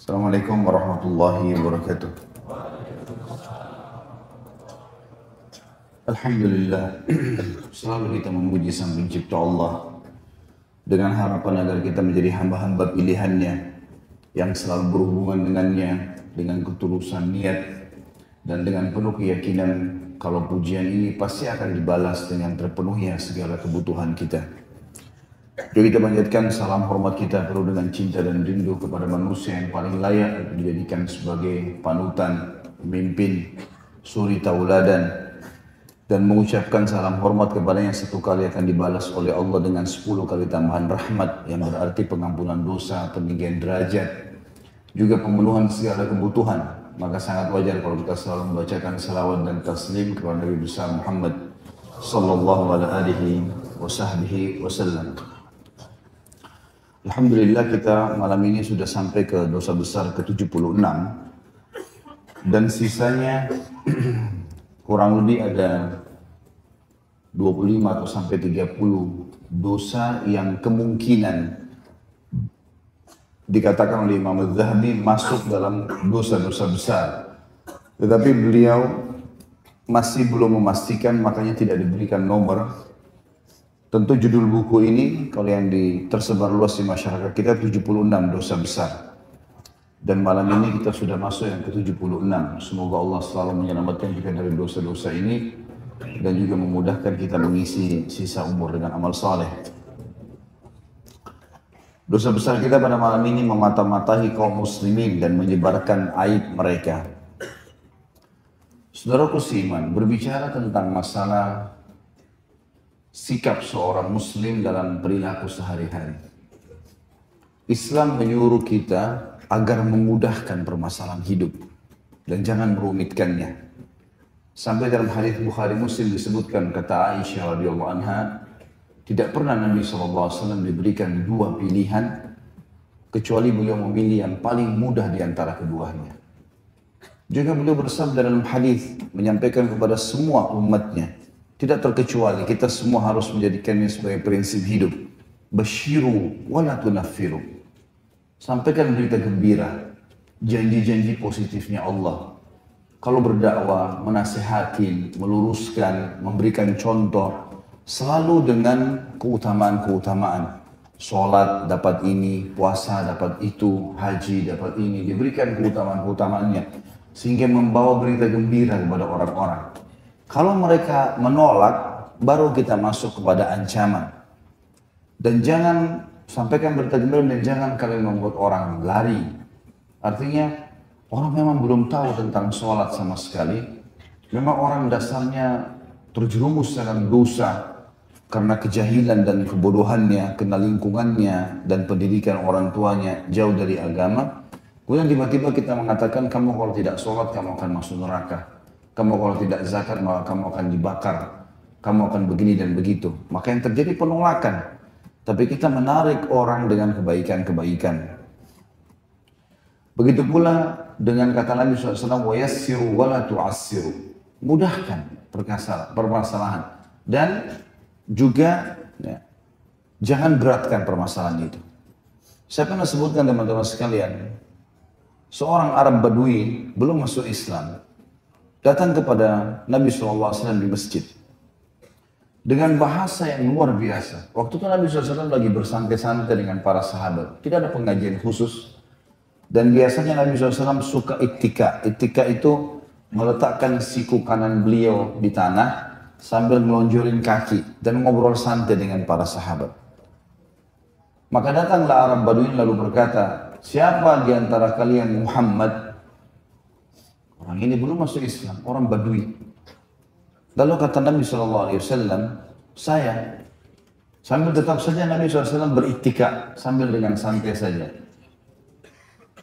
Assalamualaikum warahmatullahi wabarakatuh. Alhamdulillah, selalu kita memuji Sang Pencipta Allah dengan harapan agar kita menjadi hamba-hamba pilihannya yang selalu berhubungan dengannya dengan ketulusan niat dan dengan penuh keyakinan kalau pujian ini pasti akan dibalas dengan terpenuhnya segala kebutuhan kita. Jadi kita panjatkan salam hormat kita penuh dengan cinta dan rindu kepada manusia yang paling layak untuk dijadikan sebagai panutan, pemimpin, suri tauladan, dan mengucapkan salam hormat kepada yang satu kali akan dibalas oleh Allah dengan 10 kali tambahan rahmat yang berarti pengampunan dosa, peninggian derajat, juga pemenuhan segala kebutuhan. Maka sangat wajar kalau kita selalu membacakan salawat dan taslim kepada Nabi besar Muhammad sallallahu alaihi wasallam. Alhamdulillah kita malam ini sudah sampai ke dosa besar ke-76 dan sisanya kurang lebih ada 25 atau sampai 30 dosa yang kemungkinan dikatakan oleh Imam Az-Zahabi masuk dalam dosa-dosa besar. Tetapi beliau masih belum memastikan, makanya tidak diberikan nomor. Tentu judul buku ini kalau yang tersebar luas di masyarakat kita 76 dosa besar. Dan malam ini kita sudah masuk yang ke-76. Semoga Allah selalu menyelamatkan kita dari dosa-dosa ini dan juga memudahkan kita mengisi sisa umur dengan amal saleh. Dosa besar kita pada malam ini memata-matahi kaum muslimin dan menyebarkan aib mereka. Saudaraku seiman, berbicara tentang masalah sikap seorang muslim dalam perilaku sehari-hari. Islam menyuruh kita agar memudahkan permasalahan hidup dan jangan merumitkannya. Sampai dalam hadis Bukhari Muslim disebutkan, kata Aisyah radhiyallahu anha, tidak pernah Nabi SAW diberikan dua pilihan kecuali beliau memilih yang paling mudah di antara keduanya. Juga beliau bersabda dalam hadis menyampaikan kepada semua umatnya, tidak terkecuali kita semua harus menjadikannya sebagai prinsip hidup. Basyiru wa la tunaffiru. Sampaikan berita gembira, janji-janji positifnya Allah. Kalau berdakwah, menasihatin, meluruskan, memberikan contoh, selalu dengan keutamaan-keutamaan. Sholat dapat ini, puasa dapat itu, haji dapat ini, diberikan keutamaan-keutamaannya. Sehingga membawa berita gembira kepada orang-orang. Kalau mereka menolak, baru kita masuk kepada ancaman. Dan jangan sampaikan berita gembira dan jangan kalian membuat orang lari. Artinya, orang memang belum tahu tentang sholat sama sekali. Memang orang dasarnya terjerumus dalam dosa karena kejahilan dan kebodohannya, kena lingkungannya dan pendidikan orang tuanya jauh dari agama. Kemudian tiba-tiba kita mengatakan, kamu kalau tidak sholat, kamu akan masuk neraka. Kamu kalau tidak zakat, maka kamu akan dibakar. Kamu akan begini dan begitu. Maka yang terjadi penolakan. Tapi kita menarik orang dengan kebaikan-kebaikan. Begitu pula dengan kata Nabi SAW, وَيَسِّرُوا وَلَا تُعَسِّرُوا. Mudahkan permasalahan. Dan juga jangan beratkan permasalahan itu. Saya pernah sebutkan teman-teman sekalian, seorang Arab Badui belum masuk Islam. Datang kepada Nabi SAW di masjid. Dengan bahasa yang luar biasa. Waktu itu Nabi SAW lagi bersantai-santai dengan para sahabat. Tidak ada pengajian khusus. Dan biasanya Nabi SAW suka ittika. Ittika itu meletakkan siku kanan beliau di tanah sambil melonjorin kaki dan ngobrol santai dengan para sahabat. Maka datanglah Arab Badui lalu berkata, siapa di antara kalian Muhammad? Orang ini belum masuk Islam, orang Badui. Lalu kata Nabi SAW, saya. Sambil tetap saja Nabi SAW berittika, sambil dengan santai saja.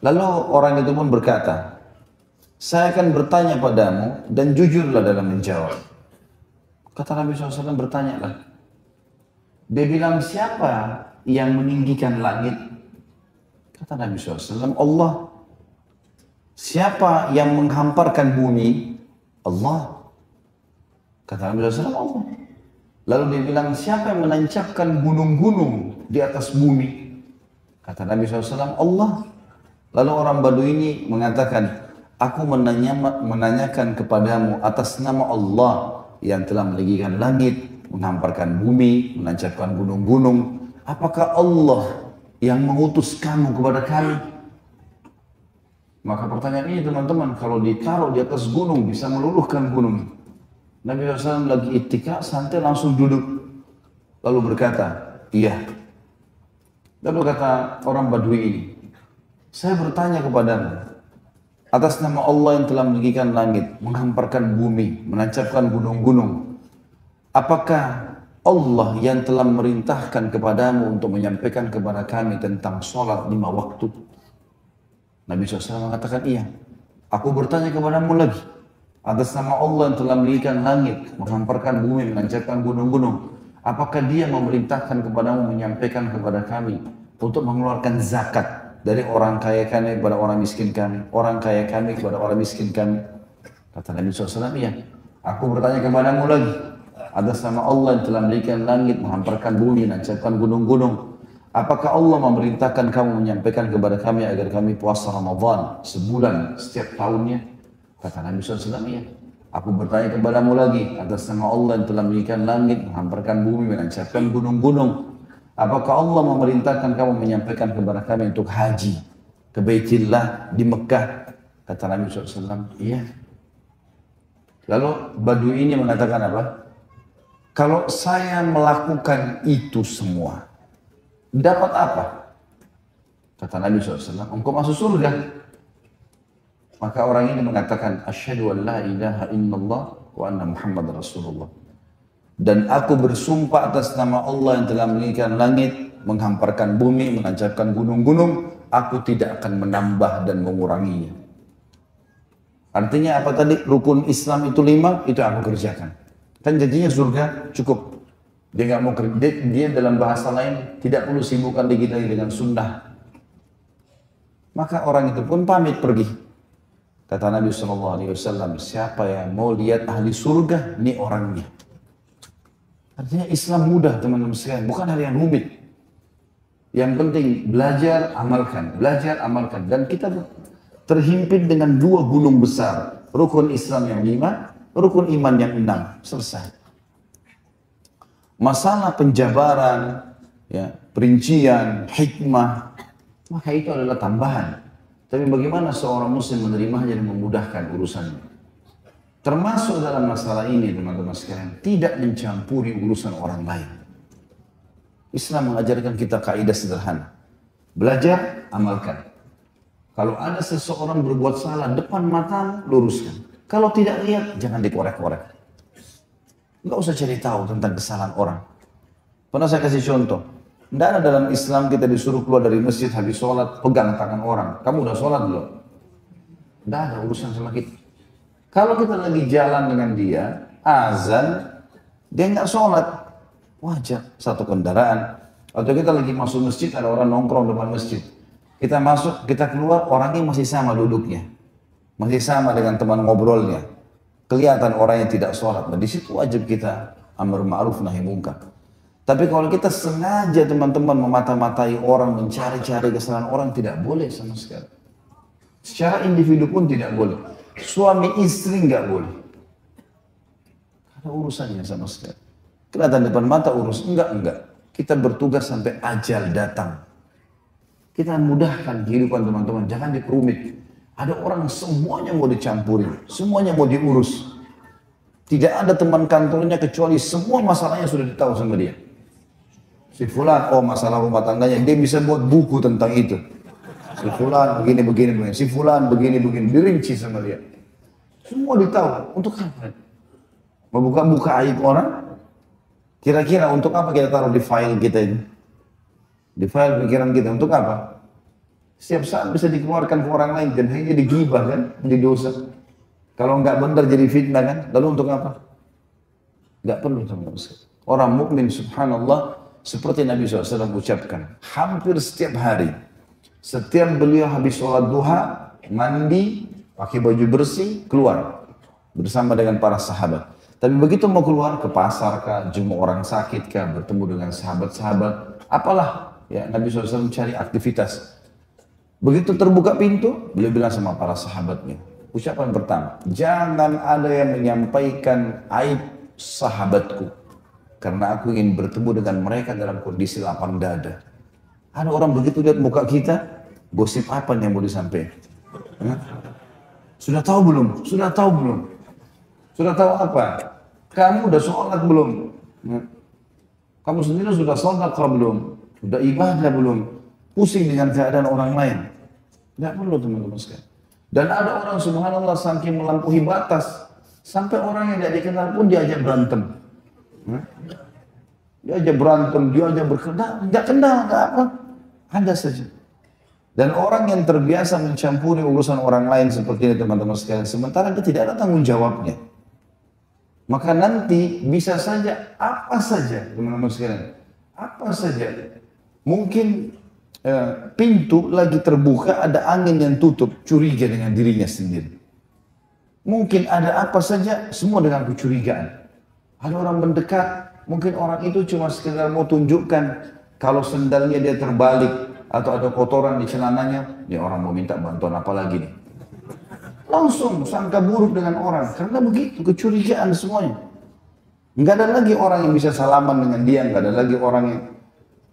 Lalu orang itu pun berkata, saya akan bertanya padamu dan jujurlah dalam menjawab. Kata Nabi SAW, bertanyalah. Dia bilang, siapa yang meninggikan langit? Kata Nabi SAW, Allah. Siapa yang menghamparkan bumi? Allah. Kata Nabi SAW, Allah. Lalu dia bilang, siapa yang menancapkan gunung-gunung di atas bumi? Kata Nabi SAW, Allah. Lalu orang Badui ini mengatakan, aku menanyakan kepadamu atas nama Allah yang telah meninggikan langit, menghamparkan bumi, menancapkan gunung-gunung. Apakah Allah yang mengutus kamu kepada kami? Maka pertanyaan ini teman-teman, kalau ditaruh di atas gunung bisa meluluhkan gunung. Nabi SAW lagi ittika, santai langsung duduk. Lalu berkata, iya. Lalu kata orang Badui ini, saya bertanya kepadamu, atas nama Allah yang telah meninggikan langit, menghamparkan bumi, menancapkan gunung-gunung, apakah Allah yang telah merintahkan kepadamu untuk menyampaikan kepada kami tentang sholat 5 waktu? Nabi SAW mengatakan, iya. Aku bertanya kepadamu lagi, atas nama Allah yang telah meninggikan langit, menghamparkan bumi, menancapkan gunung-gunung, apakah dia memerintahkan kepadamu menyampaikan kepada kami untuk mengeluarkan zakat dari orang kaya kami kepada orang miskin kami, orang kaya kami kepada orang miskin kami? Kata Nabi SAW, iya. Aku bertanya kepadamu lagi, atas nama Allah yang telah meninggikan langit, menghamparkan bumi, menancapkan gunung-gunung, apakah Allah memerintahkan kamu menyampaikan kepada kami agar kami puasa Ramadan sebulan setiap tahunnya? Kata Nabi SAW, iya. Aku bertanya kepadamu lagi, atas nama Allah yang telah meninggikan langit, menghamparkan bumi, menancapkan gunung-gunung, apakah Allah memerintahkan kamu menyampaikan kepada kami untuk haji ke Baitillah di Mekah? Kata Nabi SAW, iya. Lalu Badui ini mengatakan apa? Kalau saya melakukan itu semua, dapat apa? Kata Nabi SAW, engkau masuk surga. Maka orang ini mengatakan, asyhadu an la ilaha illallah wa anna Muhammad Rasulullah. Dan aku bersumpah atas nama Allah yang telah meninggikan langit, menghamparkan bumi, menancapkan gunung-gunung, aku tidak akan menambah dan menguranginya. Artinya apa tadi? Rukun Islam itu 5, itu aku kerjakan. Kan janjinya surga, cukup. Dia nggak mau kerja, dia dalam bahasa lain tidak perlu sibukkan diri lagi dengan sunnah. Maka orang itu pun pamit pergi. Kata Nabi SAW, siapa yang mau lihat ahli surga, ini orangnya. Artinya Islam mudah teman-teman sekalian, bukan hal yang rumit. Yang penting belajar, amalkan, belajar, amalkan. Dan kita terhimpit dengan 2 gunung besar. Rukun Islam yang 5, rukun iman yang 6. Selesai. Masalah penjabaran, ya, perincian, hikmah, maka itu adalah tambahan. Tapi bagaimana seorang muslim menerimanya dan memudahkan urusannya? Termasuk dalam masalah ini teman-teman sekalian, tidak mencampuri urusan orang lain. Islam mengajarkan kita kaidah sederhana. Belajar, amalkan. Kalau ada seseorang berbuat salah depan mata, luruskan. Kalau tidak lihat, jangan dikorek-korek. Nggak usah cari tahu tentang kesalahan orang. Pernah saya kasih contoh. Tidak ada dalam Islam kita disuruh keluar dari masjid habis sholat, pegang tangan orang. Kamu udah sholat belum? Tidak ada urusan sama kita. Kalau kita lagi jalan dengan dia, azan, dia nggak sholat, wajar, satu kendaraan. Atau kita lagi masuk masjid, ada orang nongkrong depan masjid. Kita masuk, kita keluar, orangnya masih sama duduknya. Masih sama dengan teman ngobrolnya. Kelihatan orang yang tidak sholat. Nah, di situ wajib kita amar ma'ruf nahi munkar. Tapi kalau kita sengaja teman-teman memata-matai orang, mencari-cari kesalahan orang, tidak boleh sama sekali. Secara individu pun tidak boleh. Suami istri nggak boleh. Ada urusannya sama sekali. Kelihatan depan mata urus, enggak. Kita bertugas sampai ajal datang. Kita mudahkan kehidupan teman-teman, jangan diperumit. Ada orang semuanya mau dicampuri, semuanya mau diurus. Tidak ada teman kantornya kecuali semua masalahnya sudah ditahu sama dia. Si fulan, oh masalah rumah tangganya, dia bisa buat buku tentang itu. Si fulan begini. Si fulan begini, dirinci sama dia. Semua ditahu. Untuk apa? Mau buka aib orang? Kira-kira untuk apa kita taruh di file kita ini? Di file pikiran kita, untuk apa? Setiap saat bisa dikeluarkan ke orang lain dan hanya digibah kan, jadi dosa. Kalau nggak benar jadi fitnah kan, lalu untuk apa? Nggak perlu sama sekali. Orang mukmin subhanallah, seperti Nabi SAW ucapkan, hampir setiap hari, setiap beliau habis sholat duha, mandi, pakai baju bersih, keluar bersama dengan para sahabat. Tapi begitu mau keluar ke pasar kah, jumpa orang sakit kah, bertemu dengan sahabat-sahabat, apalah, ya Nabi SAW cari aktivitas. Begitu terbuka pintu, beliau bilang sama para sahabatnya, ucapan pertama, jangan ada yang menyampaikan aib sahabatku, karena aku ingin bertemu dengan mereka dalam kondisi lapang dada. Ada orang begitu lihat muka kita, gosip apa yang mau disampaikan? Hah? Sudah tahu belum? Sudah tahu belum? Sudah tahu apa? Kamu udah sholat belum? Hah? Kamu sendiri sudah sholat belum? Sudah ibadah belum? Pusing dengan keadaan orang lain. Tidak perlu teman-teman sekalian. Dan ada orang subhanallah saking melampaui batas, sampai orang yang tidak dikenal pun diajak berantem. Diajak berantem, diajak berkenal, tidak kenal, tidak apa. Ada saja. Dan orang yang terbiasa mencampuri urusan orang lain seperti ini teman-teman sekalian, sementara dia tidak ada tanggung jawabnya. Maka nanti bisa saja, apa saja teman-teman sekalian, apa saja. Mungkin pintu lagi terbuka, ada angin yang tutup, curiga dengan dirinya sendiri. Mungkin ada apa saja, semua dengan kecurigaan. Ada orang mendekat, mungkin orang itu cuma sekedar mau tunjukkan kalau sendalnya dia terbalik atau ada kotoran di celananya, ya orang mau minta bantuan apa lagi nih. Langsung sangka buruk dengan orang, karena begitu kecurigaan semuanya. Nggak ada lagi orang yang bisa salaman dengan dia, nggak ada lagi orang yang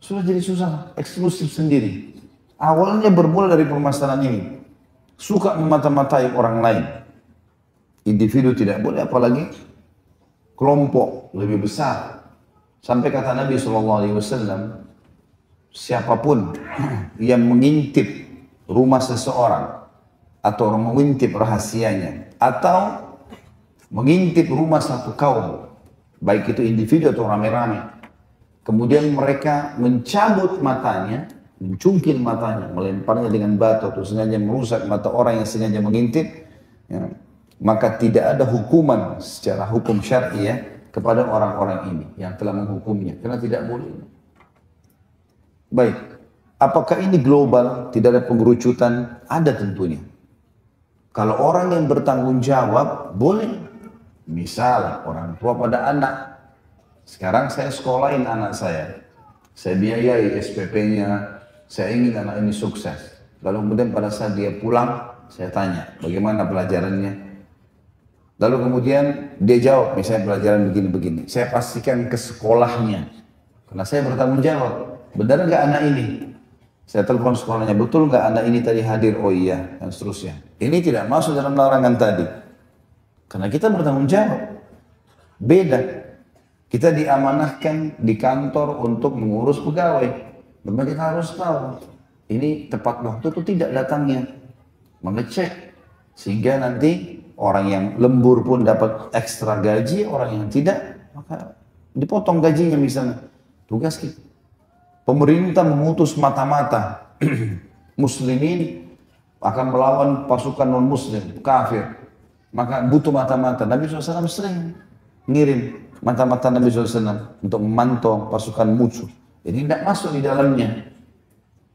sudah jadi susah, eksklusif sendiri. Awalnya bermula dari permasalahan ini. Suka memata-matai orang lain. Individu tidak boleh, apalagi kelompok lebih besar. Sampai kata Nabi SAW, siapapun yang mengintip rumah seseorang, atau mengintip rahasianya, atau mengintip rumah satu kaum, baik itu individu atau rame-rame, kemudian mereka mencabut matanya, mencungkil matanya, melemparnya dengan batu atau sengaja merusak mata orang yang sengaja mengintip, ya, maka tidak ada hukuman secara hukum syar'i ya kepada orang-orang ini yang telah menghukumnya, karena tidak boleh. Baik, apakah ini global, tidak ada pengerucutan? Ada tentunya. Kalau orang yang bertanggung jawab, boleh. Misal orang tua pada anak. Sekarang saya sekolahin anak saya biayai SPP-nya, saya ingin anak ini sukses. Lalu kemudian pada saat dia pulang, saya tanya, bagaimana pelajarannya? Lalu kemudian dia jawab, misalnya pelajaran begini-begini. Saya pastikan ke sekolahnya, karena saya bertanggung jawab. Benar nggak anak ini? Saya telepon sekolahnya, betul nggak anak ini tadi hadir? Oh iya, dan seterusnya. Ini tidak masuk dalam larangan tadi, karena kita bertanggung jawab. Beda. Kita diamanahkan di kantor untuk mengurus pegawai. Memang kita harus tahu, ini tepat waktu itu tidak datangnya. Mengecek. Sehingga nanti orang yang lembur pun dapat ekstra gaji, orang yang tidak, maka dipotong gajinya misalnya. Tugas kita. Pemerintah memutus mata-mata. Muslimin akan melawan pasukan non-muslim, kafir. Maka butuh mata-mata. Nabi SAW sering ngirim mata-mata Nabi SAW untuk memantau pasukan musuh. Jadi tidak masuk di dalamnya.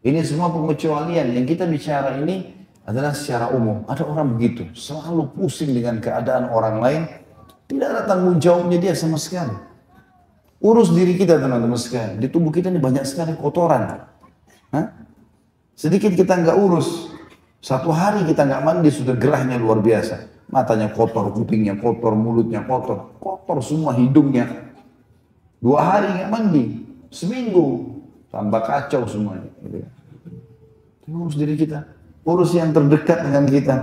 Ini semua pengecualian. Yang kita bicara ini adalah secara umum. Ada orang begitu, selalu pusing dengan keadaan orang lain. Tidak ada tanggung jawabnya dia sama sekali. Urus diri kita teman-teman sekalian. Di tubuh kita ini banyak sekali kotoran. Sedikit kita nggak urus. Satu hari kita nggak mandi sudah gerahnya luar biasa. Matanya kotor, kupingnya kotor, mulutnya kotor. Kotor semua hidungnya. 2 hari nggak mandi. Seminggu. Tambah kacau semuanya. Urus diri kita. Urus yang terdekat dengan kita.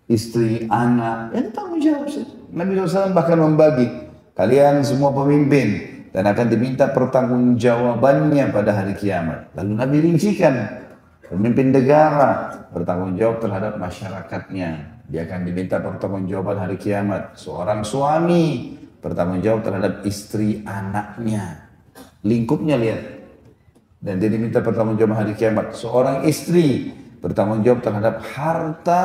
Istri, anak. Itu tanggung jawab sih. Nabi SAW bahkan membagi. Kalian semua pemimpin. Dan akan diminta pertanggungjawabannya pada hari kiamat. Lalu Nabi rincikan. Pemimpin negara bertanggung jawab terhadap masyarakatnya. Dia akan diminta pertanggungjawaban hari kiamat. Seorang suami bertanggung jawab terhadap istri anaknya. Lingkupnya lihat. Dan dia diminta pertanggungjawaban hari kiamat. Seorang istri bertanggung jawab terhadap harta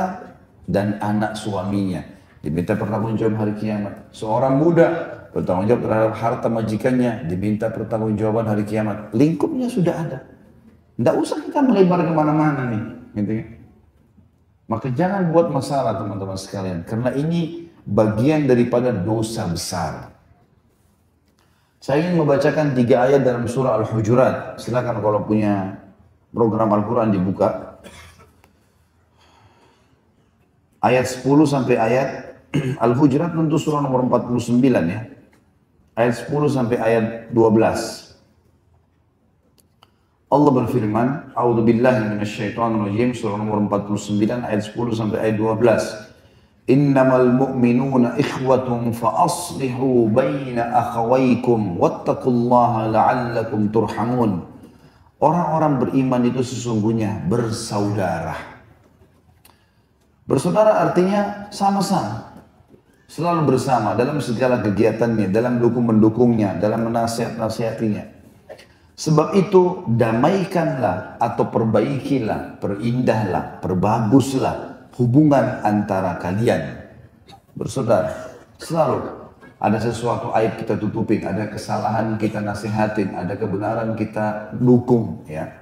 dan anak suaminya. Diminta pertanggungjawaban hari kiamat. Seorang budak bertanggung jawab terhadap harta majikannya. Diminta pertanggungjawaban hari kiamat. Lingkupnya sudah ada. Tidak usah kita melebar kemana-mana nih. Gitu ya. Maka jangan buat masalah teman-teman sekalian. Karena ini bagian daripada dosa besar. Saya ingin membacakan 3 ayat dalam surah Al-Hujurat. Silakan kalau punya program Al-Quran dibuka. Ayat 10 sampai ayat Al-Hujurat tentu surah nomor 49 ya. Ayat 10 sampai ayat 12. Allah berfirman, A'udzubillahi minasyaitonirrajim, surah nomor 49 ayat 10 sampai ayat 12. Innamal mu'minuna ikhwatun fa aslihu baina akhawaykum wattaqullaha la'allakum turhamun. Orang-orang beriman itu sesungguhnya bersaudara. Bersaudara artinya sama-sama, selalu bersama dalam segala kegiatannya, dalam mendukungnya, dalam menasihat-nasihatinya. Sebab itu damaikanlah atau perbaikilah, perindahlah, perbaguslah hubungan antara kalian. Bersaudara, selalu ada sesuatu aib kita tutupin, ada kesalahan kita nasihatin, ada kebenaran kita dukung ya.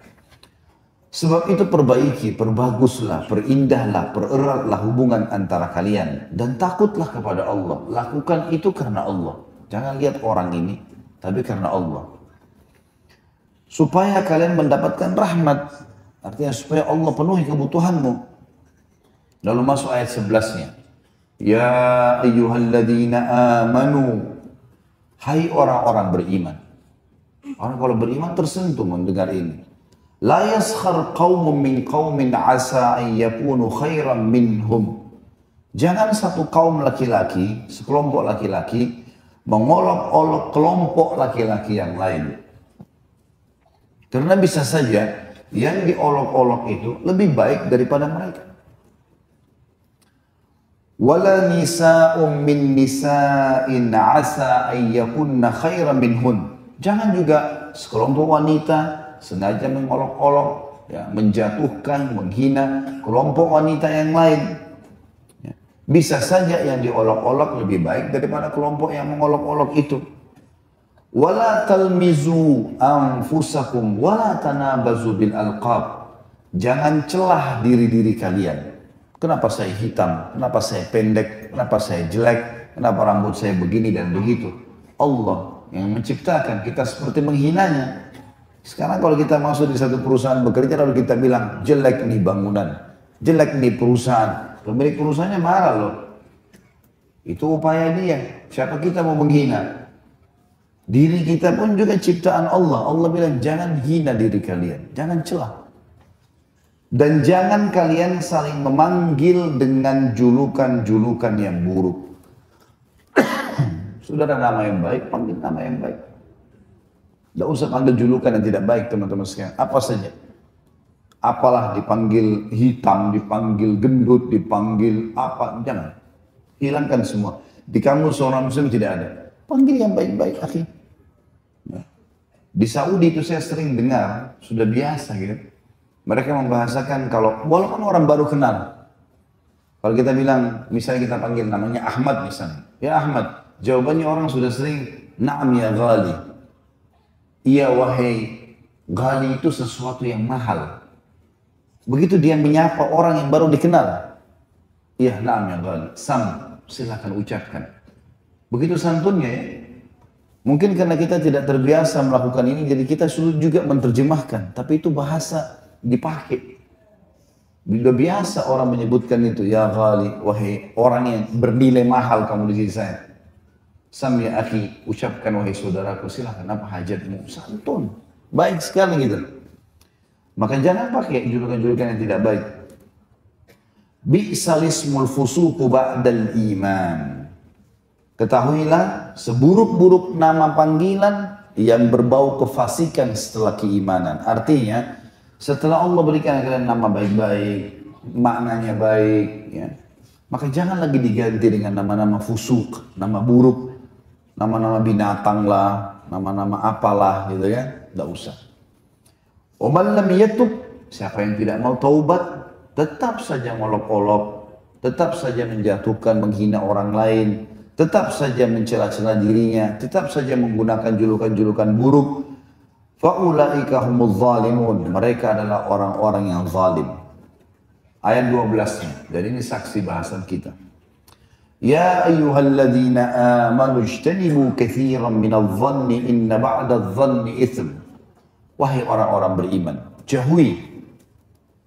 Sebab itu perbaiki, perbaguslah, perindahlah, pereratlah hubungan antara kalian. Dan takutlah kepada Allah. Lakukan itu karena Allah. Jangan lihat orang ini, tapi karena Allah. Supaya kalian mendapatkan rahmat. Artinya supaya Allah penuhi kebutuhanmu. Lalu masuk ayat 11-nya. Ya ayyuhalladzina amanu. Hai orang-orang beriman. Orang kalau beriman tersentuh mendengar ini. La yaskhar qaumun min qaumin asa an yakunu khairan minhum. Jangan satu kaum laki-laki, sekelompok laki-laki mengolok-olok kelompok laki-laki yang lain. Karena bisa saja yang diolok-olok itu lebih baik daripada mereka. Wala nisa'un min nisa'in asa an yakunna khairan minhun. Jangan juga sekelompok wanita sengaja mengolok-olok, ya, menjatuhkan, menghina kelompok wanita yang lain. Ya. Bisa saja yang diolok-olok lebih baik daripada kelompok yang mengolok-olok itu. Wala talmizu anfusakum wala tanabazu bil alqab. Jangan celah diri-diri kalian. Kenapa saya hitam? Kenapa saya pendek? Kenapa saya jelek? Kenapa rambut saya begini dan begitu? Allah yang menciptakan, kita seperti menghinanya. Sekarang kalau kita masuk di satu perusahaan bekerja lalu kita bilang jelek nih bangunan, jelek nih perusahaan, pemilik perusahaannya marah loh. Itu upaya dia. Siapa kita mau menghina? Diri kita pun juga ciptaan Allah. Allah bilang jangan hina diri kalian, jangan celah. Dan jangan kalian saling memanggil dengan julukan-julukan yang buruk. Sudah ada nama yang baik, panggil nama yang baik. Tidak usah panggil julukan yang tidak baik teman-teman sekalian. Apa saja. Apalah dipanggil hitam, dipanggil gendut, dipanggil apa. Jangan. Hilangkan semua. Di kamus seorang muslim tidak ada. Panggil yang baik-baik, akhi. Ya. Di Saudi itu saya sering dengar, sudah biasa gitu. Mereka membahasakan kalau, walaupun orang baru kenal. Kalau kita bilang, misalnya kita panggil namanya Ahmad misalnya. Ya Ahmad. Jawabannya orang sudah sering, na'am ya ghali. Iya wahai ghali itu sesuatu yang mahal. Begitu dia menyapa orang yang baru dikenal. Iya na'am ya ghali. Sam, silakan ucapkan. Begitu santunnya ya. Mungkin karena kita tidak terbiasa melakukan ini, jadi kita sulit juga menerjemahkan. Tapi itu bahasa dipakai. Bila biasa orang menyebutkan itu, ya ghali, wahai orang yang bernilai mahal kamu di sisi saya. Sam ya akhi, ucapkan wahai saudaraku, silahkan apa hajatmu, santun, baik sekali gitu. Maka jangan pakai julukan-julukan yang tidak baik. Bi'sal ismul fusuqu ba'dal iman. Ketahuilah seburuk-buruk nama panggilan yang berbau kefasikan setelah keimanan. Artinya setelah Allah berikan kalian nama baik-baik, maknanya baik, ya, maka jangan lagi diganti dengan nama-nama fusuk, nama buruk. Nama-nama binatang lah, nama-nama apalah gitu kan, tidak usah. Oman lam yatub, siapa yang tidak mau taubat, tetap saja ngolok-olok, tetap saja menjatuhkan, menghina orang lain, tetap saja mencela-cela dirinya, tetap saja menggunakan julukan-julukan buruk. Faulaika humuz zalimun, mereka adalah orang-orang yang zalim. Ayat 12-nya, dan ini saksi bahasan kita. Ya ayyuhalladzina amanu ijtanibu katsiran minadh-dhanni inna ba'dadh-dhanni itsm. Wahai orang-orang beriman, jauhi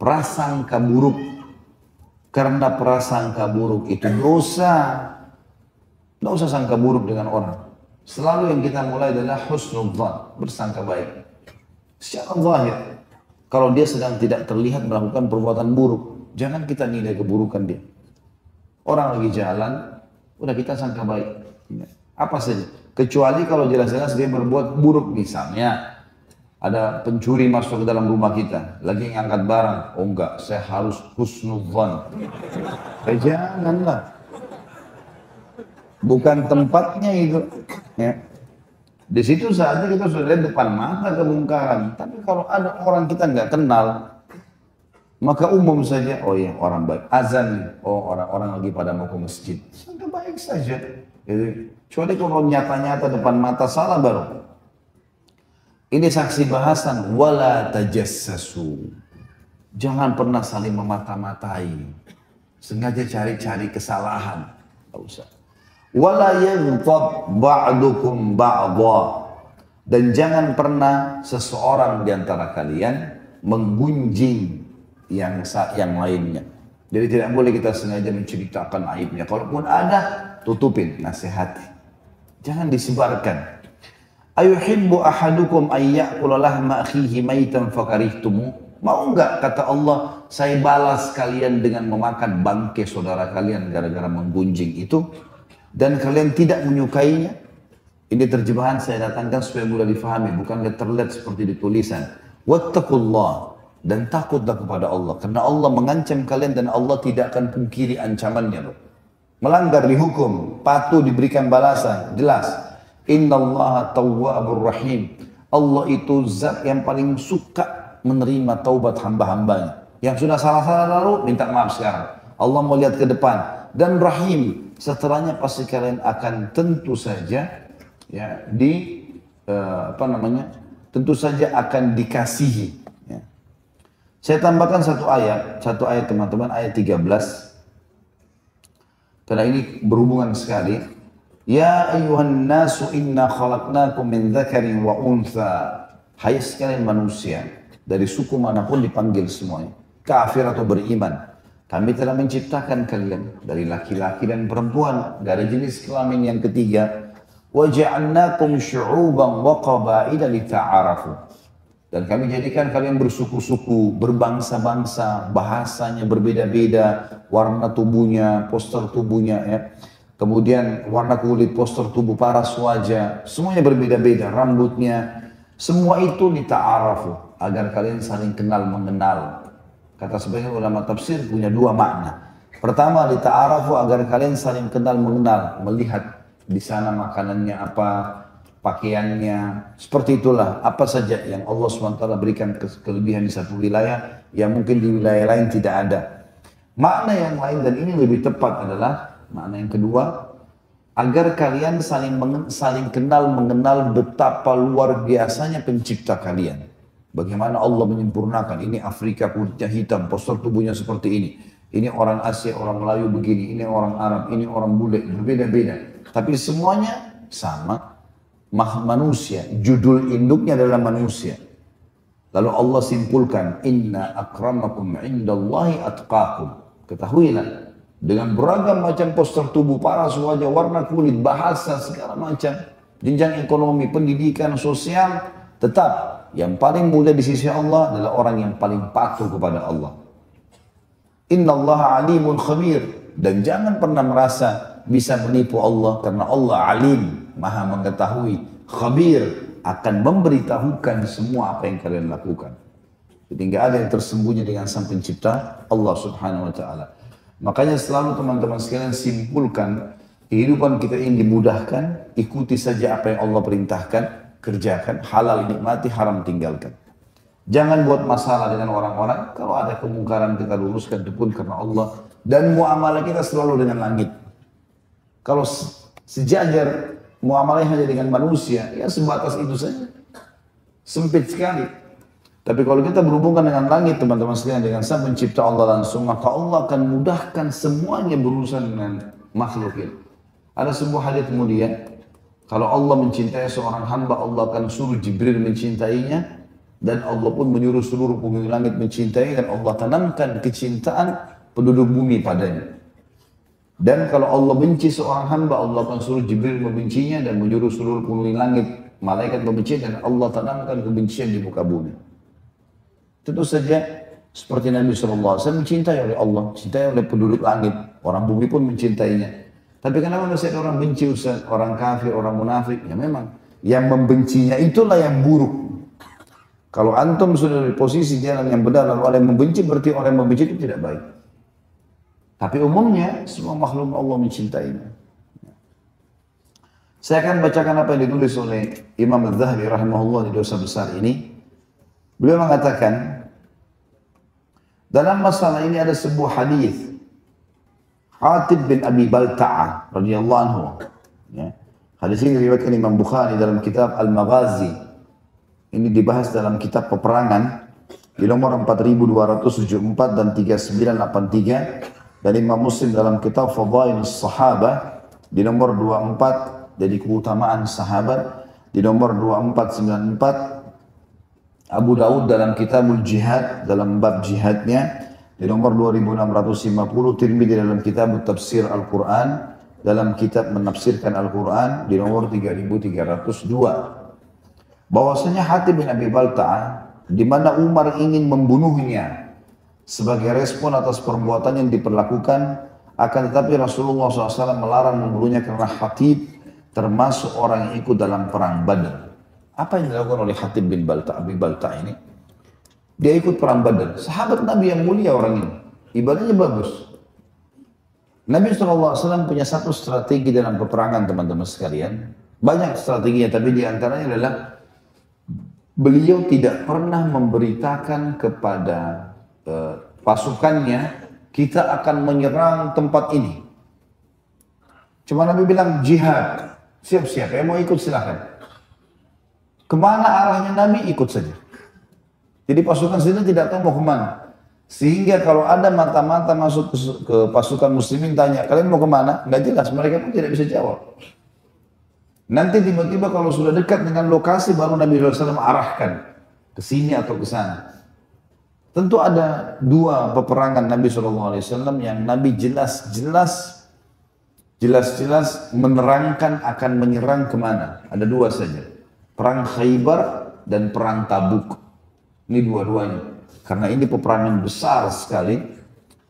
prasangka buruk. Karena prasangka buruk itu dosa. Tidak usah sangka buruk dengan orang. Selalu yang kita mulai adalah husnudzan, bersangka baik. Secara zahir, kalau dia sedang tidak terlihat melakukan perbuatan buruk, jangan kita nilai keburukan dia. Orang lagi jalan, udah kita sangka baik. Apa saja. Kecuali kalau jelas-jelas dia berbuat buruk, misalnya ada pencuri masuk ke dalam rumah kita, lagi ngangkat barang. Oh enggak, saya harus husnudzan. Janganlah. Bukan tempatnya itu. Ya. Di situ saatnya kita sudah lihat depan mata kemungkaran. Tapi kalau ada orang kita nggak kenal, maka umum saja, oh iya orang baik. Azan nih, oh orang-orang lagi pada mau ke masjid. Sangat baik saja. Jadi, kecuali kalau nyata-nyata depan mata salah baru. Ini saksi bahasan, wala tajassasu. Jangan pernah saling memata-matai. Sengaja cari-cari kesalahan. Tidak usah. Wala yaghtab ba'dukum ba'dha. Dan jangan pernah seseorang di antara kalian menggunjing yang lainnya. Jadi tidak boleh kita sengaja menceritakan aibnya. Kalaupun ada, tutupin, nasihati. Jangan disebarkan. Ayuhibbu ahadukum ayyakula lahma akhihi maitan fakarihtumu. Mau enggak kata Allah, saya balas kalian dengan memakan bangkai saudara kalian gara-gara menggunjing itu dan kalian tidak menyukainya. Ini terjemahan saya datangkan supaya mudah difahami, bukan terlihat seperti di tulisan. Wattaqullah, dan takutlah kepada Allah karena Allah mengancam kalian dan Allah tidak akan pungkiri ancamannya. Melanggar dihukum, patuh diberikan balasan, jelas. Innallaha tawwabur rahim. Allah itu zat yang paling suka menerima taubat hamba-hambanya. Yang sudah salah-salah lalu, minta maaf sekarang. Allah mau lihat ke depan. Dan rahim, setelahnya pasti kalian akan tentu saja ya tentu saja akan dikasihi. Ya. Saya tambahkan satu ayat teman-teman, ayat 13. Karena ini berhubungan sekali. Ya ayyuhan nasu inna khalaqnakum min dzakarin wa untha. Hai sekalian manusia, dari suku manapun dipanggil semuanya, kafir atau beriman, kami telah menciptakan kalian dari laki-laki dan perempuan, dari jenis kelamin yang ketiga. Wa ja'alnakum syu'uban wa qabaila lita'arafu. Dan kami jadikan kalian bersuku-suku, berbangsa-bangsa, bahasanya berbeda-beda, warna tubuhnya, postur tubuhnya ya. Kemudian warna kulit, postur tubuh, paras wajah, semuanya berbeda-beda, rambutnya. Semua itu lita'arafu, agar kalian saling kenal mengenal. Kata sebagian ulama tafsir punya dua makna. Pertama, lita'arafu, agar kalian saling kenal mengenal, melihat di sana makanannya apa, pakaiannya, seperti itulah. Apa saja yang Allah SWT berikan kelebihan di satu wilayah, yang mungkin di wilayah lain tidak ada. Makna yang lain, dan ini lebih tepat adalah, makna yang kedua, agar kalian saling kenal mengenal betapa luar biasanya pencipta kalian. Bagaimana Allah menyempurnakan. Ini Afrika kulitnya hitam, postur tubuhnya seperti ini. Ini orang Asia, orang Melayu begini. Ini orang Arab, ini orang bule, berbeda-beda. Tapi semuanya sama, manusia. Judul induknya adalah manusia. Lalu Allah simpulkan, Inna akramakum indallahi atqakum. Ketahuilah, dengan beragam macam postur tubuh, paras wajah, warna kulit, bahasa, segala macam, jenjang ekonomi, pendidikan, sosial, tetap yang paling mulia di sisi Allah adalah orang yang paling patuh kepada Allah. Innallaha alimun khabir. Dan jangan pernah merasa bisa menipu Allah, karena Allah alim, maha mengetahui, khabir, akan memberitahukan semua apa yang kalian lakukan. Jadi nggak ada yang tersembunyi dengan sang pencipta, Allah subhanahu wa ta'ala. Makanya selalu teman-teman sekalian simpulkan, kehidupan kita ini dimudahkan, ikuti saja apa yang Allah perintahkan, kerjakan, halal nikmati, haram tinggalkan. Jangan buat masalah dengan orang-orang, kalau ada kemungkaran kita luruskan, itu pun karena Allah. Dan muamalah kita selalu dengan langit. Kalau sejajar muamalahnya hanya dengan manusia, ya sebatas itu saja. Sempit sekali. Tapi kalau kita berhubungan dengan langit, teman-teman sekalian, dengan sang pencipta Allah langsung, maka Allah akan mudahkan semuanya berurusan dengan makhluk ini. Ada sebuah hadits kemudian, kalau Allah mencintai seorang hamba, Allah akan suruh Jibril mencintainya, dan Allah pun menyuruh seluruh penghuni langit mencintai, dan Allah tanamkan kecintaan penduduk bumi padanya. Dan kalau Allah benci seorang hamba, Allah akan suruh Jibril membencinya dan menyuruh seluruh penghuni langit, malaikat membenci, dan Allah tanamkan kebencian di muka bumi. Tentu saja seperti Nabi SAW mencintai oleh Allah, mencintai oleh penduduk langit, orang bumi pun mencintainya. Tapi kenapa masih ada orang benci Ustaz, orang kafir, orang munafik? Ya memang, yang membencinya itulah yang buruk. Kalau antum sudah di posisi jalan yang benar lalu ada yang membenci, berarti orang yang membenci itu tidak baik. Tapi umumnya semua makhluk Allah mencintainya. Saya akan bacakan apa yang ditulis oleh Imam Az-Zahabi rahimahullah di Dosa Besar ini. Beliau mengatakan, dalam masalah ini ada sebuah hadis Hatib bin Abi Balta'ah radhiyallahu anhu. Ya. Hadis ini diriwayatkan Imam Bukhari dalam kitab Al-Maghazi. Ini dibahas dalam kitab peperangan di nomor 4274 dan 3983. Dan Imam Muslim dalam kitab Fadailus Sahabah di nomor 24, jadi keutamaan sahabat, di nomor 2494. Abu Daud dalam kitabul jihad, dalam bab jihadnya, di nomor 2650. Tirmidzi dalam kitab tafsir Al-Quran, dalam kitab menafsirkan Al-Quran, di nomor 3302. Bahwasanya Hatib bin Abi Balta'ah, di mana Umar ingin membunuhnya sebagai respon atas perbuatan yang diperlakukan, akan tetapi Rasulullah SAW melarang membunuhnya karena Hatib termasuk orang yang ikut dalam perang Badar. Apa yang dilakukan oleh Hatib bin Abi Balta'ah ini? Dia ikut perang Badar. Sahabat Nabi yang mulia orang ini. Ibadahnya bagus. Nabi SAW punya satu strategi dalam peperangan, teman-teman sekalian. Banyak strateginya, tapi diantaranya adalah beliau tidak pernah memberitakan kepada pasukannya, kita akan menyerang tempat ini. Cuma Nabi bilang jihad, siap-siap, yang mau ikut silahkan. Kemana arahnya Nabi, ikut saja. Jadi pasukan sini tidak tahu mau kemana. Sehingga kalau ada mata-mata masuk ke pasukan muslimin tanya, kalian mau kemana? Nggak jelas, mereka pun tidak bisa jawab. Nanti tiba-tiba kalau sudah dekat dengan lokasi, baru Nabi SAW arahkan ke sini atau ke sana. Tentu ada dua peperangan Nabi SAW yang Nabi jelas-jelas menerangkan akan menyerang kemana. Ada dua saja. Perang Khaybar dan perang Tabuk. Ini dua-duanya. Karena ini peperangan besar sekali.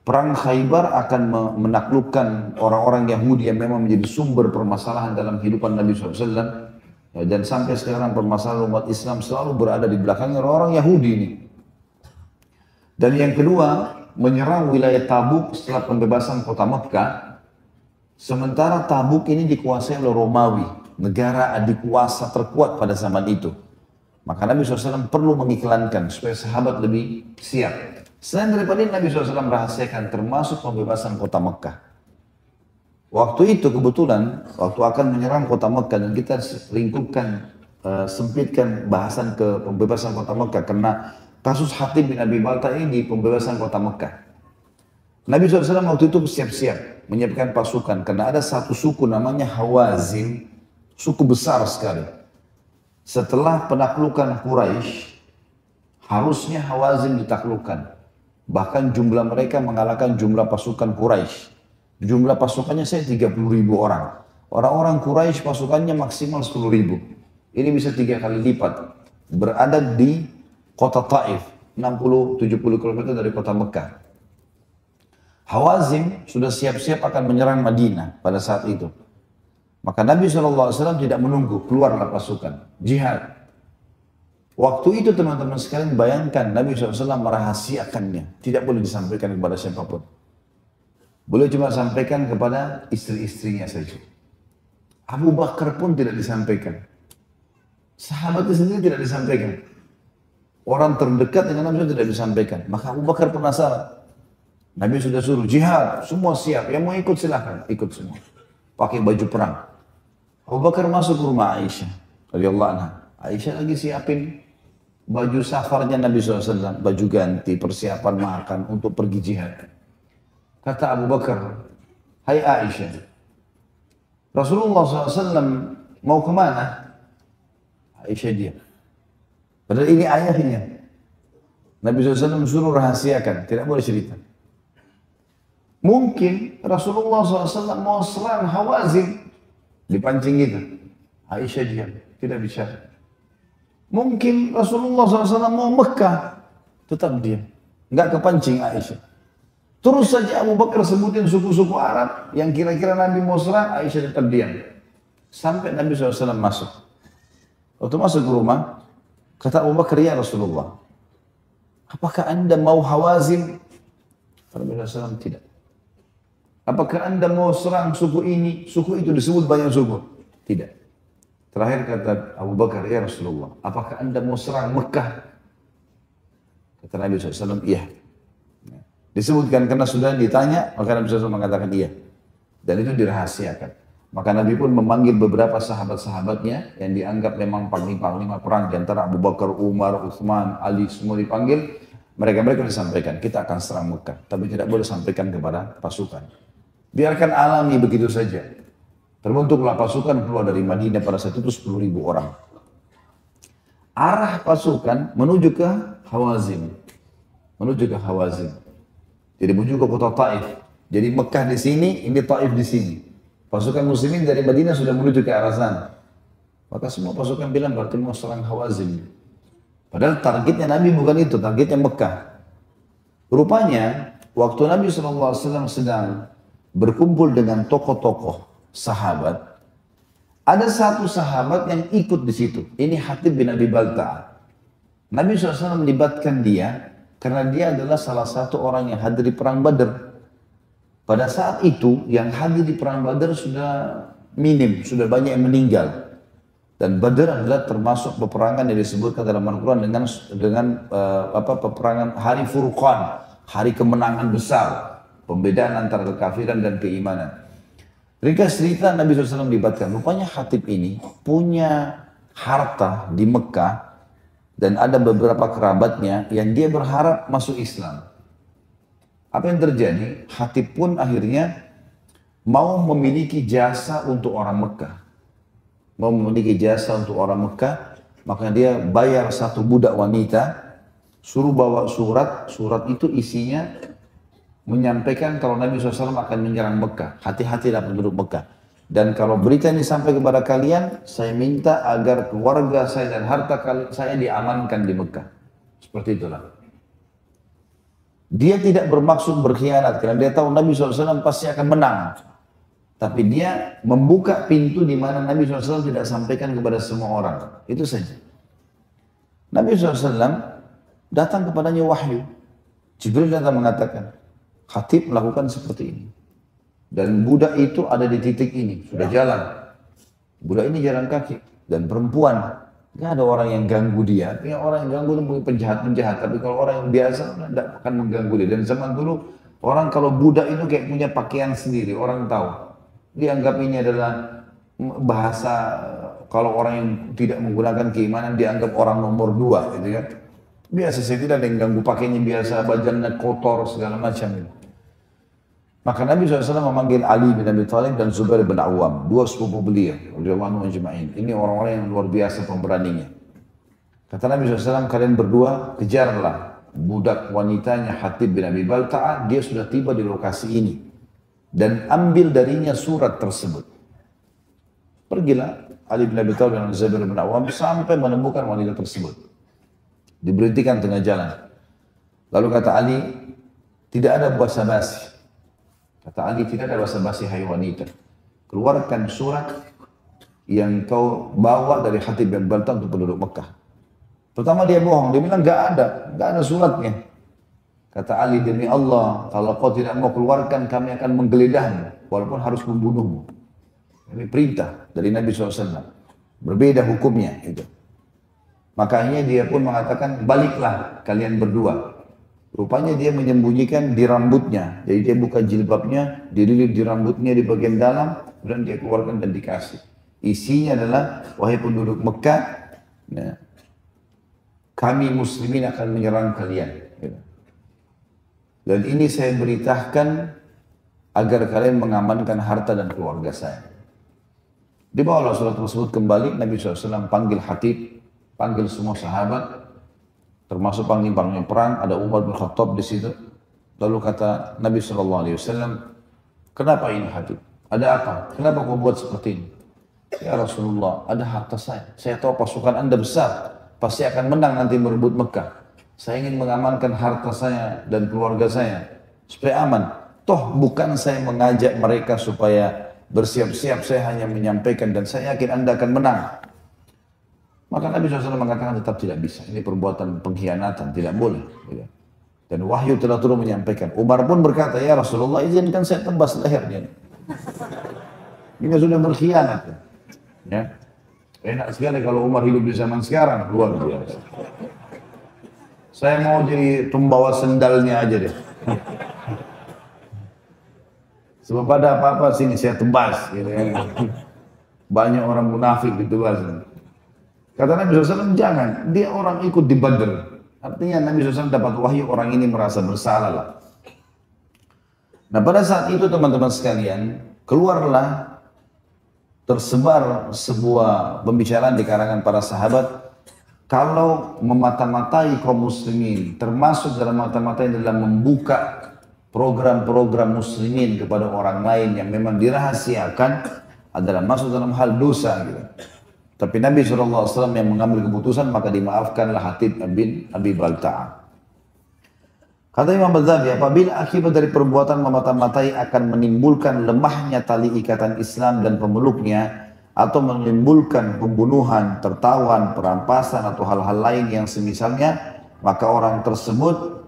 Perang Khaybar akan menaklukkan orang-orang Yahudi yang memang menjadi sumber permasalahan dalam kehidupan Nabi SAW. Ya, dan sampai sekarang permasalahan umat Islam selalu berada di belakangnya orang-orang Yahudi ini. Dan yang kedua, menyerang wilayah Tabuk setelah pembebasan kota Mekah. Sementara Tabuk ini dikuasai oleh Romawi, negara adikuasa terkuat pada zaman itu. Maka Nabi SAW perlu mengiklankan supaya sahabat lebih siap. Selain daripada ini, Nabi SAW merahasiakan termasuk pembebasan kota Mekah. Waktu itu kebetulan, waktu akan menyerang kota Mekah, dan kita lingkupkan, sempitkan bahasan ke pembebasan kota Mekah, karena kasus Hatib bin Abi Balta'ah ini di pembebasan kota Mekah. Nabi SAW waktu itu siap-siap menyiapkan pasukan, karena ada satu suku namanya Hawazin, suku besar sekali. Setelah penaklukan Quraisy, harusnya Hawazin ditaklukkan. Bahkan jumlah mereka mengalahkan jumlah pasukan Quraisy. Jumlah pasukannya saya 30.000 orang. Orang-orang Quraisy pasukannya maksimal 10.000. Ini bisa 3 kali lipat. Berada di kota Taif, 60-70 km dari kota Mekah. Hawazin sudah siap-siap akan menyerang Madinah pada saat itu. Maka Nabi SAW tidak menunggu, keluarlah pasukan, jihad. Waktu itu teman-teman sekalian bayangkan Nabi SAW merahasiakannya. Tidak boleh disampaikan kepada siapapun. Boleh cuma sampaikan kepada istri-istrinya saja. Abu Bakar pun tidak disampaikan. Sahabatnya sendiri tidak disampaikan. Orang terdekat dengan Nabi tidak disampaikan. Maka Abu Bakar penasaran. Nabi sudah suruh jihad, semua siap. Yang mau ikut silahkan, ikut semua. Pakai baju perang. Abu Bakar masuk ke rumah Aisyah radhiyallahu anha. Aisyah lagi siapin baju safarnya Nabi SAW, baju ganti, persiapan makan untuk pergi jihad. Kata Abu Bakar, hai Aisyah, Rasulullah SAW mau kemana? Aisyah diam. Padahal ini ayahnya. Nabi SAW suruh rahasiakan, tidak boleh cerita. Mungkin Rasulullah SAW mau serang Hawazin, dipancing gitu. Aisyah diam, tidak bicara. Mungkin Rasulullah SAW mau Mekah, tetap diam. Enggak kepancing Aisyah. Terus saja Abu Bakar sebutin suku-suku Arab yang kira-kira Nabi mau serang, Aisyah tetap diam. Sampai Nabi SAW masuk. Waktu masuk ke rumah, kata Abu Bakar, ya Rasulullah, apakah anda mau Hawazin? Nabi SAW tidak. Apakah anda mau serang suku ini? Suku itu disebut banyak suku. Tidak. Terakhir kata Abu Bakar, ya Rasulullah, apakah anda mau serang Mekah? Kata Nabi SAW, iya. Disebutkan karena sudah ditanya, maka Nabi SAW mengatakan iya. Dan itu dirahasiakan. Maka Nabi pun memanggil beberapa sahabat-sahabatnya yang dianggap memang panglima perang. Di antara Abu Bakar, Umar, Uthman, Ali, semua dipanggil. Mereka disampaikan, kita akan serang Mekah. Tapi tidak boleh sampaikan kepada pasukan. Biarkan alami begitu saja. Terbentuklah pasukan keluar dari Madinah pada saat itu 10.000 orang. Arah pasukan menuju ke Hawazin. Jadi menuju ke kota Taif. Jadi Mekah di sini, ini Taif di sini. Pasukan muslimin dari Madinah sudah menuju ke arah sana. Maka semua pasukan bilang berarti mau serang Hawazin. Padahal targetnya Nabi bukan itu, targetnya Mekah. Rupanya waktu Nabi SAW sedang berkumpul dengan tokoh-tokoh sahabat, ada satu sahabat yang ikut di situ. Ini Hatib bin Abi Balta'ah. Nabi SAW melibatkan dia karena dia adalah salah satu orang yang hadir di perang Badar. Pada saat itu yang hadir di perang Badar sudah minim, sudah banyak yang meninggal. Dan Badar adalah termasuk peperangan yang disebutkan dalam Al-Quran dengan peperangan hari Furqan, hari kemenangan besar, pembedaan antara kekafiran dan keimanan. Ringkas cerita Nabi SAW melibatkan. Rupanya Hatib ini punya harta di Mekah dan ada beberapa kerabatnya yang dia berharap masuk Islam. Apa yang terjadi? Hatib pun akhirnya mau memiliki jasa untuk orang Mekah. Maka dia bayar satu budak wanita, suruh bawa surat itu isinya menyampaikan kalau Nabi SAW akan menyerang Mekah. Hati-hatilah penduduk Mekah. Dan kalau berita ini sampai kepada kalian, saya minta agar keluarga saya dan harta saya diamankan di Mekah. Seperti itulah. Dia tidak bermaksud berkhianat, karena dia tahu Nabi SAW pasti akan menang. Tapi dia membuka pintu di mana Nabi SAW tidak sampaikan kepada semua orang. Itu saja. Nabi SAW datang kepadanya wahyu. Jibril datang mengatakan, Khatib melakukan seperti ini. Dan budak itu ada di titik ini, sudah jalan. Budak ini jalan kaki dan perempuan. Gak ada orang yang ganggu dia. Ya, orang yang ganggu itu penjahat-penjahat. Tapi kalau orang yang biasa tidak akan mengganggu dia. Dan zaman dulu orang kalau budak itu kayak punya pakaian sendiri, orang tahu. Dianggap ini adalah bahasa kalau orang yang tidak menggunakan keimanan dianggap orang nomor 2, gitu kan. Biasa saya tidak ada yang ganggu pakainya biasa, badannya kotor segala macam itu. Maka Nabi SAW memanggil Ali bin Abi Thalib dan Zubair bin Awam, dua sepupu beliau, ini orang-orang yang luar biasa pemberaninya. Kata Nabi SAW, kalian berdua kejarlah budak wanitanya Hatib bin Abi Balta'ah, dia sudah tiba di lokasi ini. Dan ambil darinya surat tersebut. Pergilah Ali bin Abi Thalib dan Zubair bin Awam sampai menemukan wanita tersebut. Diberhentikan tengah jalan. Lalu kata Ali, tidak ada basa-basi. Kata Ali, tidak ada basa-basi hai wanita. Keluarkan surat yang kau bawa dari Hatib bin Balta'ah untuk penduduk Mekah. Pertama dia bohong, dia bilang gak ada suratnya. Kata Ali, demi Allah, kalau kau tidak mau keluarkan, kami akan menggeledahmu, walaupun harus membunuhmu. Ini perintah dari Nabi SAW. Berbeda hukumnya itu. Makanya dia pun mengatakan, baliklah kalian berdua. Rupanya dia menyembunyikan di rambutnya. Jadi dia buka jilbabnya, dililit di rambutnya di bagian dalam, dan dia keluarkan dan dikasih. Isinya adalah, wahai penduduk Mekah, ya, kami muslimin akan menyerang kalian. Dan ini saya beritakan agar kalian mengamankan harta dan keluarga saya. Dibawalah surat tersebut kembali, Nabi SAW panggil Hatib, panggil semua sahabat, termasuk panglima perang, ada Umar bin Khattab di situ. Lalu kata Nabi SAW, kenapa ini Habib? Ada apa? Kenapa kau buat seperti ini? Ya Rasulullah, ada harta saya tahu pasukan anda besar, pasti akan menang nanti merebut Mekah. Saya ingin mengamankan harta saya dan keluarga saya, supaya aman. Toh bukan saya mengajak mereka supaya bersiap-siap, saya hanya menyampaikan dan saya yakin anda akan menang. Maka Nabi SAW mengatakan tetap tidak bisa, ini perbuatan pengkhianatan, tidak boleh. Dan wahyu telah turun menyampaikan. Umar pun berkata, ya Rasulullah izinkan saya tebas lehernya. Ini sudah berkhianat. Ya. Enak sekali kalau Umar hidup di zaman sekarang, luar biasa. Saya mau jadi pembawa sendalnya aja deh. Sebab pada apa-apa sini saya tebas. Gitu ya. Banyak orang munafik ditebas. Kata Nabi SAW, jangan. Dia orang ikut di Badr. Artinya Nabi SAW dapat wahyu, orang ini merasa bersalah lah. Nah pada saat itu teman-teman sekalian, keluarlah tersebar sebuah pembicaraan di kalangan para sahabat, kalau memata-matai kaum muslimin, termasuk dalam mata-matai dalam membuka program-program muslimin kepada orang lain yang memang dirahasiakan, adalah masuk dalam hal dosa gitu. Tapi Nabi SAW yang mengambil keputusan, maka dimaafkanlah Hatib bin Abi Balta'ah. Kata Imam Ghazali, apabila akibat dari perbuatan memata-matai akan menimbulkan lemahnya tali ikatan Islam dan pemeluknya, atau menimbulkan pembunuhan, tertawan, perampasan, atau hal-hal lain yang semisalnya, maka orang tersebut,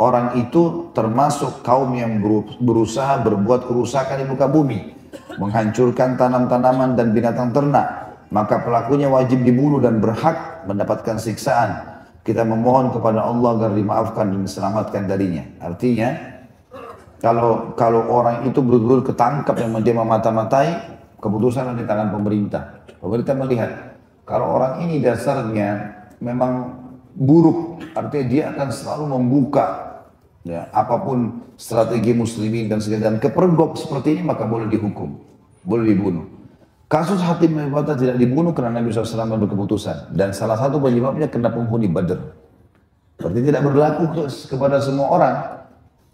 orang itu termasuk kaum yang berusaha berbuat kerusakan di muka bumi, menghancurkan tanam-tanaman dan binatang ternak, maka pelakunya wajib dibunuh dan berhak mendapatkan siksaan. Kita memohon kepada Allah agar dimaafkan dan diselamatkan darinya. Artinya, kalau orang itu betul-betul ketangkap yang dia memata-matai, keputusan di tangan pemerintah. Pemerintah melihat, kalau orang ini dasarnya memang buruk, artinya dia akan selalu membuka ya, apapun strategi muslimin dan segala, dan kepergok seperti ini, maka boleh dihukum, boleh dibunuh. Kasus Hatib bin Abi Balta'ah tidak dibunuh karena Nabi SAW ambil keputusan. Dan salah satu penyebabnya kena penghuni Badr. Berarti tidak berlaku kepada semua orang.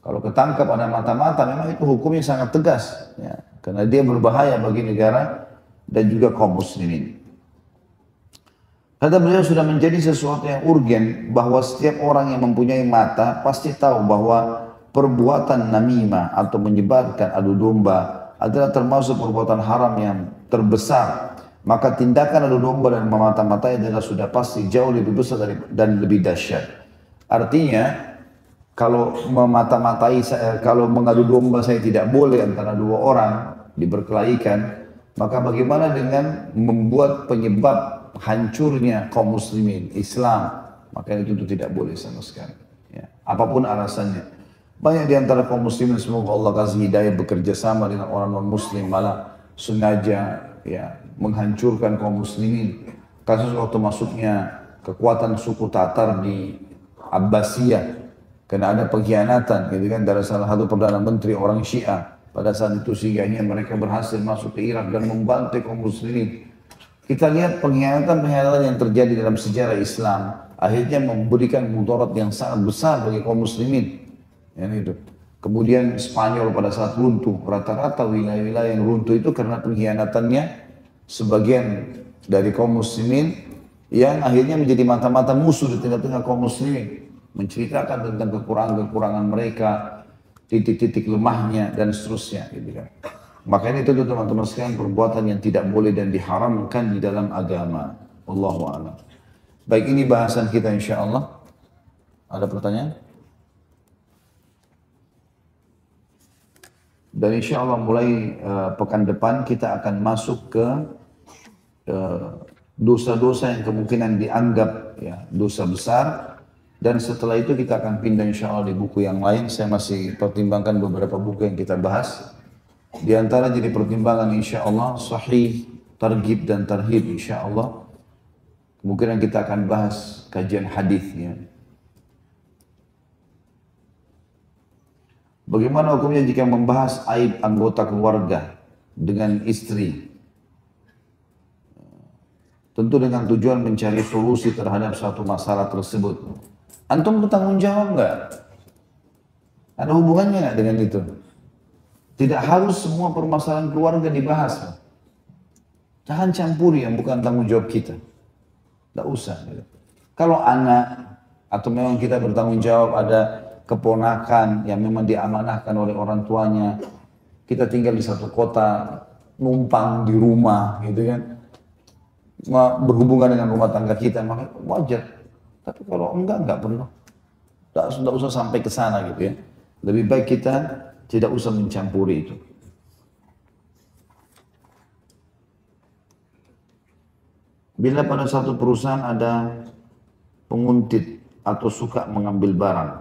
Kalau ketangkap ada mata-mata, memang itu hukumnya sangat tegas. Ya, karena dia berbahaya bagi negara dan juga kaum muslimin. Kata beliau, sudah menjadi sesuatu yang urgen bahwa setiap orang yang mempunyai mata pasti tahu bahwa perbuatan namimah atau menyebarkan adu domba adalah termasuk perbuatan haram yang terbesar. Maka tindakan adu domba dan memata-matai adalah sudah pasti jauh lebih besar dan lebih dahsyat. Artinya, kalau memata-matai, kalau mengadu domba saya tidak boleh antara dua orang diberkelaikan, maka bagaimana dengan membuat penyebab hancurnya kaum muslimin, Islam, maka itu tidak boleh sama sekali. Ya, apapun alasannya. Banyak di antara kaum muslimin, semoga Allah kasih hidayah, bekerja sama dengan orang non-muslim, malah sengaja ya menghancurkan kaum muslimin. Kasus waktu masuknya kekuatan suku Tatar di Abbasiyah, karena ada pengkhianatan gitu kan dari salah satu perdana menteri orang Syiah. Pada saat itu sehingga mereka berhasil masuk ke Irak dan membantai kaum muslimin. Kita lihat pengkhianatan yang terjadi dalam sejarah Islam akhirnya memberikan mudarat yang sangat besar bagi kaum muslimin. Itu. Kemudian Spanyol pada saat runtuh, rata-rata wilayah-wilayah yang runtuh itu karena pengkhianatannya sebagian dari kaum muslimin yang akhirnya menjadi mata-mata musuh di tengah-tengah kaum muslimin, menceritakan tentang kekurangan-kekurangan mereka, titik-titik lemahnya dan seterusnya. Gitu kan. Makanya itu teman-teman sekalian perbuatan yang tidak boleh dan diharamkan di dalam agama. Wallahu a'lam. Baik, ini bahasan kita insya Allah. Ada pertanyaan? Dan insya Allah mulai pekan depan kita akan masuk ke dosa-dosa yang kemungkinan dianggap ya, dosa besar. Dan setelah itu kita akan pindah insya Allah di buku yang lain. Saya masih pertimbangkan beberapa buku yang kita bahas. Di antara jadi pertimbangan insya Allah Sahih, Targhib dan Tarhib insya Allah. Kemungkinan kita akan bahas kajian hadisnya. Bagaimana hukumnya jika membahas aib anggota keluarga dengan istri? tentu dengan tujuan mencari solusi terhadap suatu masalah tersebut. Antum bertanggung jawab nggak? Ada hubungannya nggak dengan itu? Tidak harus semua permasalahan keluarga dibahas. Jangan campuri yang bukan tanggung jawab kita. Tidak usah. Kalau anak atau memang kita bertanggung jawab, ada keponakan yang memang diamanahkan oleh orang tuanya, kita tinggal di satu kota, numpang di rumah gitu kan, berhubungan dengan rumah tangga kita, maka wajar. Tapi kalau enggak perlu. Tidak usah sampai ke sana gitu ya. Lebih baik kita tidak usah mencampuri itu. Bila pada satu perusahaan ada penguntit atau suka mengambil barang,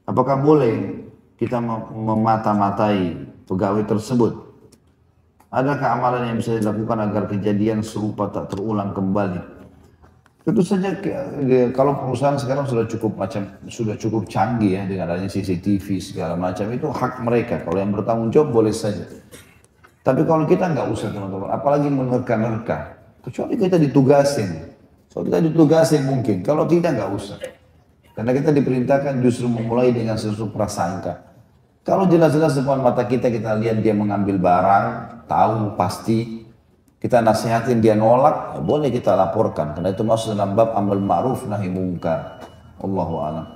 apakah boleh kita memata-matai pegawai tersebut? Adakah amalan yang bisa dilakukan agar kejadian serupa tak terulang kembali? Tentu saja kalau perusahaan sekarang sudah cukup canggih ya, dengan adanya CCTV segala macam, itu hak mereka. Kalau yang bertanggung jawab boleh saja. Tapi kalau kita nggak usah teman-teman, apalagi menerka-nerka, kecuali kita ditugasin. Kalau kita ditugasin mungkin, kalau tidak nggak usah. Karena kita diperintahkan justru memulai dengan sesuatu prasangka. Kalau jelas-jelas depan mata kita lihat dia mengambil barang, tahu pasti, kita nasihatin dia nolak, ya boleh kita laporkan. Karena itu masuk dalam bab amal ma'ruf nahi mungkar. Allahu a'lam.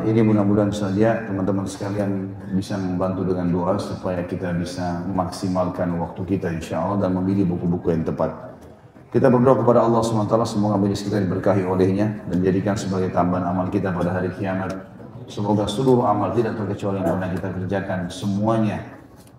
Ini mudah-mudahan saja teman-teman sekalian bisa membantu dengan doa supaya kita bisa memaksimalkan waktu kita insya Allah dan memilih buku-buku yang tepat. Kita berdoa kepada Allah SWT semoga majelis kita diberkahi olehnya dan jadikan sebagai tambahan amal kita pada hari kiamat. Semoga seluruh amal tidak terkecuali yang pernah kita kerjakan semuanya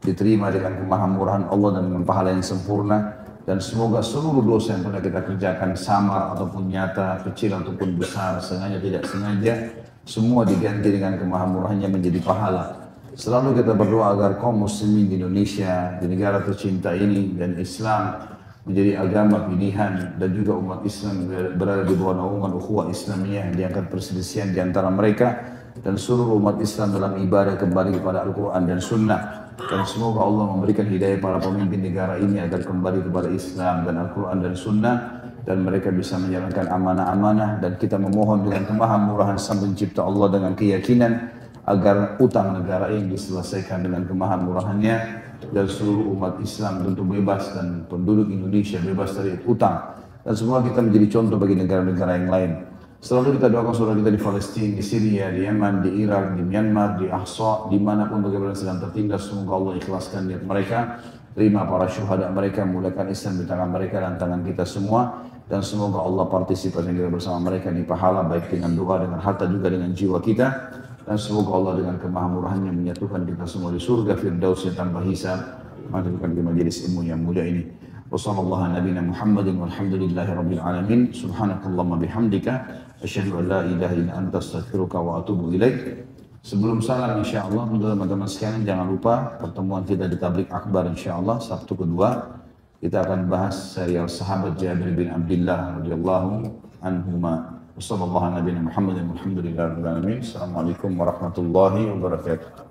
diterima dengan kemahamurahan Allah dan dengan pahala yang sempurna, dan semoga seluruh dosa yang pernah kita kerjakan samar ataupun nyata, kecil ataupun besar, sengaja tidak sengaja, semua diganti dengan kemahamurahannya menjadi pahala. Selalu kita berdoa agar kaum muslimin di Indonesia, di negara tercinta ini, dan Islam menjadi agama pilihan, dan juga umat Islam berada di bawah naungan ukhuwah Islamiyah, diangkat perselisihan di antara mereka, dan seluruh umat Islam dalam ibadah kembali kepada Al-Quran dan Sunnah. Dan semoga Allah memberikan hidayah para pemimpin negara ini agar kembali kepada Islam dan Al-Quran dan Sunnah, dan mereka bisa menjalankan amanah-amanah. Dan kita memohon dengan kemahamurahan Sang Pencipta Allah dengan keyakinan agar utang negara ini diselesaikan dengan kemahamurahannya, dan seluruh umat Islam tentu bebas dan penduduk Indonesia bebas dari utang, dan semua kita menjadi contoh bagi negara-negara yang lain. Selalu kita doakan saudara kita di Palestina, di Syria, di Yaman, di Irak, di Myanmar, di Ahsa, dimanapun bagaimana sedang tertindas, semoga Allah ikhlaskan niat mereka, terima para syuhada mereka, mulakan Islam di tangan mereka dan tangan kita semua, dan semoga Allah partisipasi kita bersama mereka di pahala, baik dengan doa, dengan harta, juga dengan jiwa kita, dan semoga Allah dengan kemahamurahannya menyatukan kita semua di surga Firdaus yang tanpa hisab. Matikan di majelis ilmu yang mulia ini. Wassalamualaikum nabiyina Muhammadin walhamdulillahi rabbil alamin. Subhanakallahumma bihamdika asyhadu an la ilaha illa anta astaghfiruka wa atubu ilaik. Sebelum salam insyaallah teman-teman sekalian, jangan lupa pertemuan kita di Tablik Akbar insyaallah Sabtu kedua. Kita akan bahas serial sahabat Jabir bin Abdullah radhiyallahu anhuma. Wassalamualaikum nabiyina Muhammadin walhamdulillahi rabbil alamin. Assalamualaikum warahmatullahi wabarakatuh.